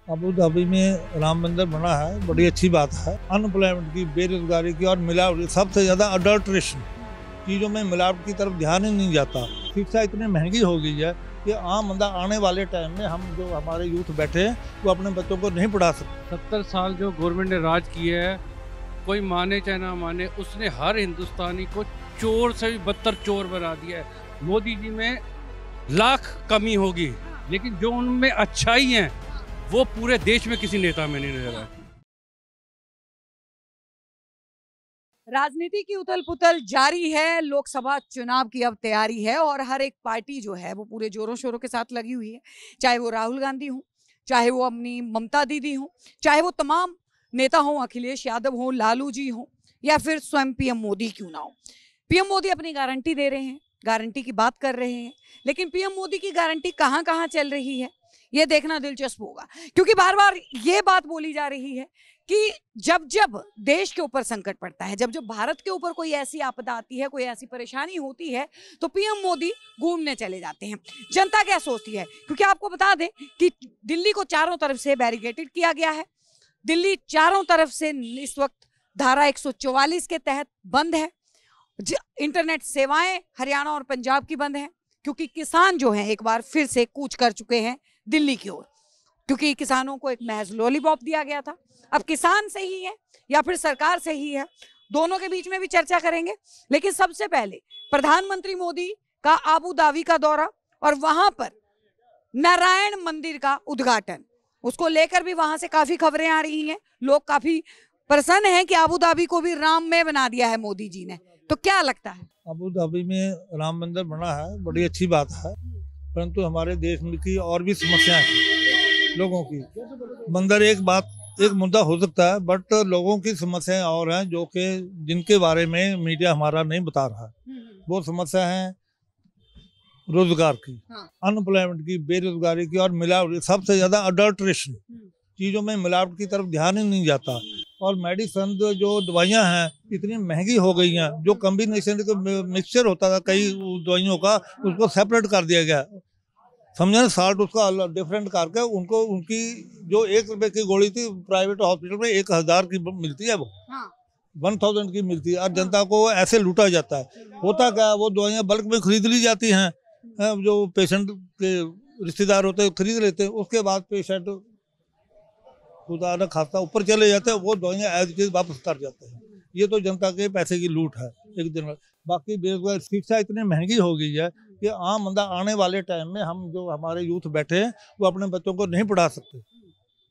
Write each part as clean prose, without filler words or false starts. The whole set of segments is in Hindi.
अबू धाबी में राम मंदिर बना है, बड़ी अच्छी बात है। अनएम्प्लॉयमेंट की, बेरोजगारी की और मिलावट, सबसे ज्यादा अडल्ट्रेशन, चीजों में मिलावट की तरफ ध्यान ही नहीं जाता। शिक्षा इतनी महंगी हो गई है कि आम बंदा आने वाले टाइम में हम जो हमारे यूथ बैठे हैं वो अपने बच्चों को नहीं पढ़ा सकते। 70 साल जो गवर्नमेंट ने राज किया है, कोई माने चाहे ना माने, उसने हर हिंदुस्तानी को चोर से भी बदतर चोर बना दिया है। मोदी जी में लाख कमी होगी, लेकिन जो उनमें अच्छाई है वो पूरे देश में किसी नेता में नहीं नजर आती। राजनीति की उथल पुथल जारी है। लोकसभा चुनाव की अब तैयारी है और हर एक पार्टी जो है वो पूरे जोरों शोरों के साथ लगी हुई है। चाहे वो राहुल गांधी हो, चाहे वो अपनी ममता दीदी हो, चाहे वो तमाम नेता हो, अखिलेश यादव हो, लालू जी हो, या फिर स्वयं पीएम मोदी क्यों ना हो। पीएम मोदी अपनी गारंटी दे रहे हैं, गारंटी की बात कर रहे हैं, लेकिन पीएम मोदी की गारंटी कहाँ कहाँ चल रही है ये देखना दिलचस्प होगा, क्योंकि बार बार ये बात बोली जा रही है कि जब जब देश के ऊपर संकट पड़ता है, जब जब भारत के ऊपर कोई ऐसी आपदा आती है, कोई ऐसी परेशानी होती है, तो पीएम मोदी घूमने चले जाते हैं। जनता क्या सोचती है, क्योंकि आपको बता दें कि दिल्ली को चारों तरफ से बैरिकेटेड किया गया है। दिल्ली चारों तरफ से इस वक्त धारा 144 के तहत बंद है। इंटरनेट सेवाएं हरियाणा और पंजाब की बंद है, क्योंकि किसान जो हैं एक बार फिर से कूच कर चुके हैं दिल्ली की ओर, क्योंकि किसानों को एक महज लॉलीपॉप दिया गया था। अब किसान सही है या फिर सरकार सही है, दोनों के बीच में भी चर्चा करेंगे। लेकिन सबसे पहले प्रधानमंत्री मोदी का आबू धाबी का दौरा और वहां पर नारायण मंदिर का उद्घाटन, उसको लेकर भी वहां से काफी खबरें आ रही हैं। लोग काफी प्रसन्न हैं कि आबू धाबी को भी राममय बना दिया है मोदी जी ने। तो क्या लगता है? अबू धाबी में राम मंदिर बना है, बड़ी अच्छी बात है, परंतु हमारे देश में की और भी समस्याएं हैं लोगों की। मंदिर एक मुद्दा हो सकता है, बट लोगों की समस्याएं और हैं जो कि जिनके बारे में मीडिया हमारा नहीं बता रहा है। वो समस्या है रोजगार की, अनएम्प्लॉयमेंट की, बेरोजगारी की और मिलावट, सबसे ज्यादा अडल्ट्रेशन, चीजों में मिलावट की तरफ ध्यान ही नहीं जाता। और मेडिसिन जो दवाइयां हैं इतनी महंगी हो गई हैं, जो कॉम्बिनेशन मिक्सचर होता था कई दवाइयों का, उसको सेपरेट कर दिया गया, समझे, साल्ट उसका डिफरेंट करके उनको उनकी जो 1 रुपए की गोली थी प्राइवेट हॉस्पिटल में 1000 की मिलती है, वो 1000 की मिलती है, और जनता को ऐसे लूटा जाता है। होता क्या, वो दवाइयाँ बल्क में खरीद ली जाती हैं, जो पेशेंट के रिश्तेदार होते हैं खरीद लेते हैं, उसके बाद पेशेंट खुदा न खास्ता ऊपर चले जाते हैं, वो दवाइयाँ एज इट इज वापस कर जाते हैं। ये तो जनता के पैसे की लूट है एक दिन। बाकी बेरोजगार, शिक्षा इतनी महंगी हो गई है कि आम बंदा आने वाले टाइम में हम जो हमारे यूथ बैठे हैं वो अपने बच्चों को नहीं पढ़ा सकते,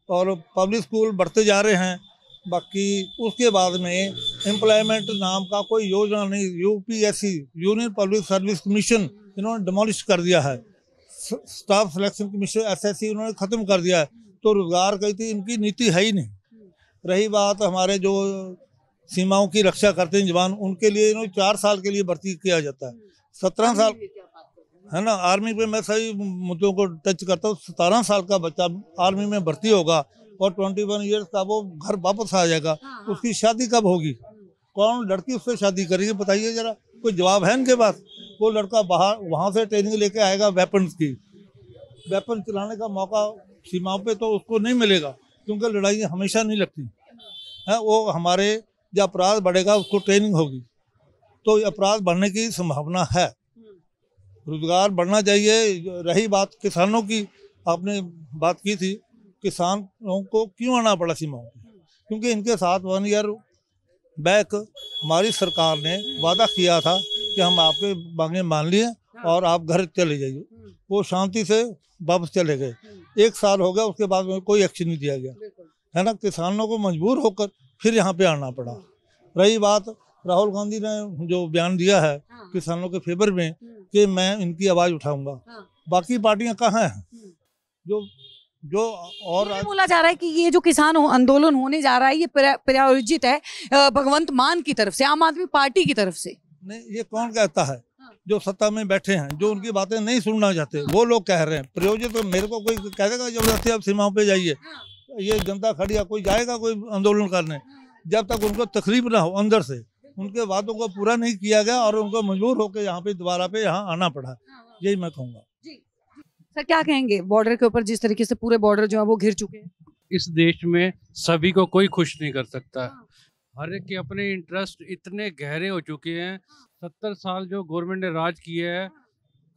और पब्लिक स्कूल बढ़ते जा रहे हैं। बाकी उसके बाद में एम्प्लॉयमेंट नाम का कोई योजना नहीं। UPSC, union public service commission, इन्होंने डिमोलिश कर दिया है। स्टाफ सिलेक्शन कमीशन, एसएससी, उन्होंने ख़त्म कर दिया है। तो रोजगार की थी, इनकी नीति है ही नहीं। रही बात हमारे जो सीमाओं की रक्षा करते हैं जवान, उनके लिए इन्होंने 4 साल के लिए भर्ती किया जाता है। 17 साल है ना, आर्मी पे मैं सही मुद्दों को टच करता हूँ। 17 साल का बच्चा आर्मी में भर्ती होगा और 21 ईयर्स का वो घर वापस आ जाएगा। उसकी शादी कब होगी? कौन लड़की उससे शादी करेगी, बताइए जरा। कोई जवाब है इनके पास? वो लड़का बाहर वहाँ से ट्रेनिंग लेके आएगा वेपन्स की, वेपन चलाने का मौका सीमाओं पे तो उसको नहीं मिलेगा, क्योंकि लड़ाई हमेशा नहीं लगती है। वो हमारे जो अपराध बढ़ेगा उसको ट्रेनिंग होगी, तो अपराध बढ़ने की संभावना है। रोजगार बढ़ना चाहिए। रही बात किसानों की, आपने बात की थी, किसानों को क्यों आना पड़ा सीमाओं पे? क्योंकि इनके साथ 1 ईयर बैक हमारी सरकार ने वादा किया था कि हम आपके मांगे मान लिए और आप घर चले जाइए। वो शांति से वापस चले गए। 1 साल हो गया, उसके बाद में कोई एक्शन नहीं दिया गया, है ना। किसानों को मजबूर होकर फिर यहाँ पे आना पड़ा। रही बात राहुल गांधी ने जो बयान दिया है किसानों के फेवर में कि मैं इनकी आवाज उठाऊंगा, बाकी पार्टियां कहाँ हैं? जो और बोला जा रहा है कि ये जो किसान आंदोलन होने जा रहा है ये प्रायोजित है भगवंत मान की तरफ से, आम आदमी पार्टी की तरफ से। नहीं, ये कौन कहता है? जो सत्ता में बैठे हैं, जो उनकी बातें नहीं सुनना चाहते, वो लोग कह रहे हैं। प्रायोजित तो मेरे को कोई कह देगा जबरदस्ती आप सीमाओं पे जाइए, ये जनता खड़ी है, कोई जाएगा कोई आंदोलन करने? जब तक उनको तकलीफ ना हो अंदर से, उनके वादों को पूरा नहीं किया गया और उनको मजबूर होकर यहाँ पे दोबारा पे यहाँ आना पड़ा, यही मैं कहूँगा। सर क्या कहेंगे, बॉर्डर के ऊपर जिस तरीके से पूरे बॉर्डर जो है वो घिर चुके हैं? इस देश में सभी को कोई खुश नहीं कर सकता। हर एक के अपने इंटरेस्ट इतने गहरे हो चुके हैं। 70 साल जो गवर्नमेंट ने राज किया है,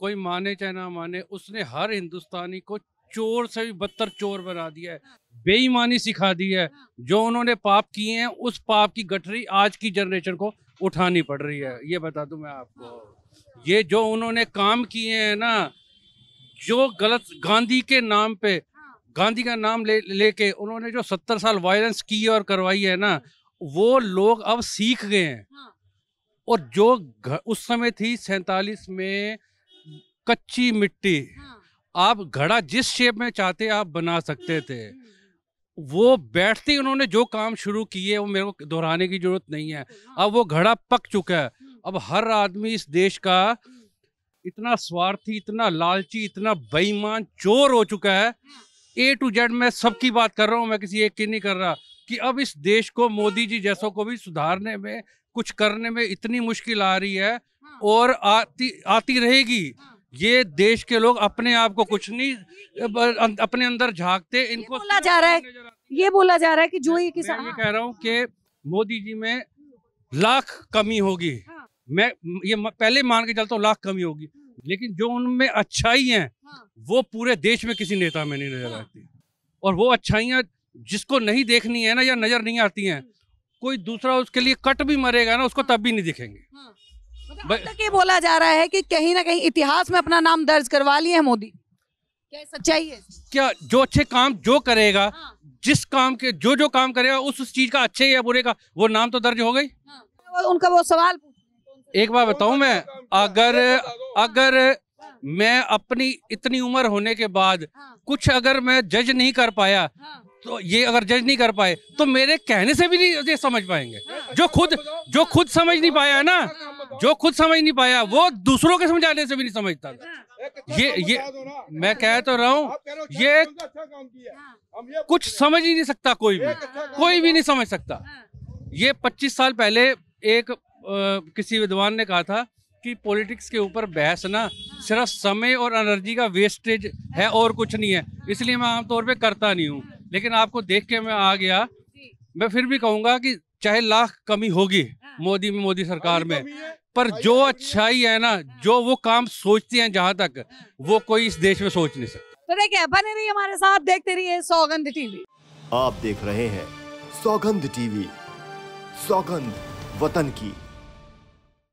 कोई माने चाहे ना माने, उसने हर हिंदुस्तानी को चोर से भी बदतर चोर बना दिया है, बेईमानी सिखा दी है। जो उन्होंने पाप किए हैं उस पाप की गठरी आज की जनरेशन को उठानी पड़ रही है। ये बता दूं मैं आपको, ये जो उन्होंने काम किए हैं ना, जो गलत गांधी के नाम पे, गांधी का नाम लेके उन्होंने जो 70 साल वायलेंस की और करवाई है ना, वो लोग अब सीख गए हैं। और जो उस समय थी 47 में कच्ची मिट्टी, आप घड़ा जिस शेप में चाहते आप बना सकते थे। वो बैठते ही उन्होंने जो काम शुरू किए वो मेरे को दोहराने की जरूरत नहीं है। अब वो घड़ा पक चुका है। अब हर आदमी इस देश का इतना स्वार्थी, इतना लालची, इतना बेईमान चोर हो चुका है। A to Z मैं सबकी बात कर रहा हूँ, मैं किसी एक की नहीं कर रहा, कि अब इस देश को मोदी जी जैसों को भी सुधारने में, कुछ करने में इतनी मुश्किल आ रही है और आती रहेगी। ये देश के लोग अपने आप को कुछ नहीं अपने अंदर झांकते। इनको बोला जा रहा है, ये बोला जा रहा है कि जो ये किसान, मैं कह रहा हूँ कि मोदी जी में लाख कमी होगी। मैं ये पहले मान के चलता हूँ लाख कमी होगी, लेकिन जो उनमें अच्छाई है वो पूरे देश में किसी नेता में नहीं नजर आती। और वो अच्छाइयाँ जिसको नहीं देखनी है ना, या नजर नहीं आती हैं, कोई दूसरा उसके लिए कट भी मरेगा ना, उसको तब भी नहीं दिखेंगे। अब तक ये बोला जा रहा है कि कहीं ना कहीं इतिहास में अपना नाम दर्ज करवा लिए हैं मोदी। क्या सच्चाई है? क्या जो अच्छे काम जो करेगा, जिस काम के जो काम करेगा, उस चीज का अच्छे या बुरे का वो नाम तो दर्ज हो गई। उनका वो सवाल एक बार बताऊं मैं, अगर मैं अपनी इतनी उम्र होने के बाद कुछ अगर मैं जज नहीं कर पाया, तो ये अगर जज नहीं कर पाए तो मेरे कहने से भी नहीं ये समझ पाएंगे। जो खुद समझ नहीं पाया है ना, जो खुद समझ नहीं पाया वो दूसरों के समझाने से भी नहीं समझता। ये मैं कह तो रहा हूँ, ये कुछ समझ ही नहीं सकता, कोई भी नहीं समझ सकता। ये 25 साल पहले एक किसी विद्वान ने कहा था कि पॉलिटिक्स के ऊपर बहस ना सिर्फ समय और एनर्जी का वेस्टेज है और कुछ नहीं है, इसलिए मैं आमतौर पे करता नहीं हूँ। लेकिन आपको देख के मैं आ गया। मैं फिर भी कहूँगा कि चाहे लाख कमी होगी मोदी सरकार में, पर जो अच्छाई है ना, जो वो काम सोचते हैं, जहाँ तक वो कोई इस देश में सोच नहीं सकता। तो देखिए, बने रहिए हमारे साथ, देखते रहिए सौगंध टीवी। आप देख रहे हैं सौगंध टीवी, सौगंध वतन की।